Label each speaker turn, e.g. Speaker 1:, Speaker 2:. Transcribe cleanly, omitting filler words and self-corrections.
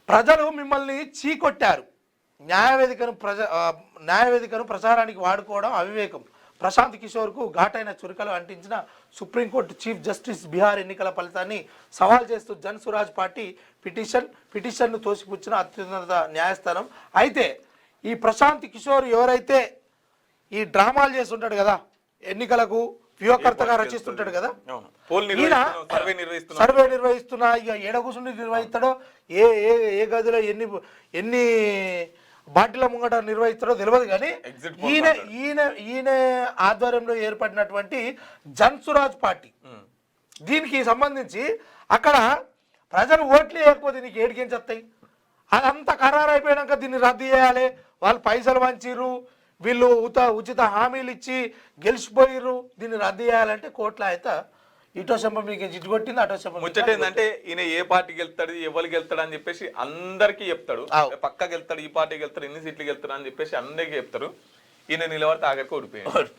Speaker 1: ప్రజలు మిమ్మల్ని చీకొట్టారు. న్యాయవేదికను ప్రచారానికి వాడుకోవడం అవివేకం. ప్రశాంత్ కిషోర్కు ఘాటైన చురుకలు అంటించిన సుప్రీంకోర్టు చీఫ్ జస్టిస్ బీహార్ ఎన్నికల ఫలితాన్ని సవాల్ చేస్తూ జన్ సురాజ్ పార్టీ పిటిషన్ను తోసిపుచ్చిన అత్యున్నత న్యాయస్థానం. అయితే ఈ ప్రశాంత్ కిషోర్ ఎవరైతే ఈ డ్రామాలు చేస్తుంటాడు కదా, ఎన్నికలకు వ్యూహకర్తగా రచిస్తుంటాడు కదా, సర్వే నిర్వహిస్తున్నా ఇక ఏడ కూర్చుని నిర్వహిస్తాడో, ఏ ఏ గదిలో ఎన్ని బాటిల ముంగట నిర్వహిస్తాడో తెలియదు. కానీ ఈయన ఆధ్వర్యంలో ఏర్పడినటువంటి జన్ సురాజ్ పార్టీ, దీనికి సంబంధించి అక్కడ ప్రజలు ఓట్లు వేయకపోతే నీకు ఏడికించేస్తాయి. అదంతా ఖరారు అయిపోయాక దీన్ని రద్దు చేయాలి, వాళ్ళు పైసలు వంచిర్రు, వీళ్ళు ఉచిత హామీలు ఇచ్చి గెలిచిపోయిర్రు, దీన్ని రద్దు చేయాలంటే కోట్ల అయితే ఇటో శంభ మీకు ఇటు కొట్టింది, అటో శంభ.
Speaker 2: ముచ్చట ఏంటంటే ఈయన ఏ పార్టీకి వెళ్తాడు, ఎవరికి వెళ్తాడు అని చెప్పేసి అందరికీ చెప్తాడు. పక్కకి వెళ్తాడు, ఈ పార్టీకి వెళ్తాడు, ఎన్ని సీట్లకి వెళ్తాడు అని చెప్పేసి అందరికీ చెప్తారు. ఈయన నిలబడితే ఆఖరికి ఓడిపోయాడు.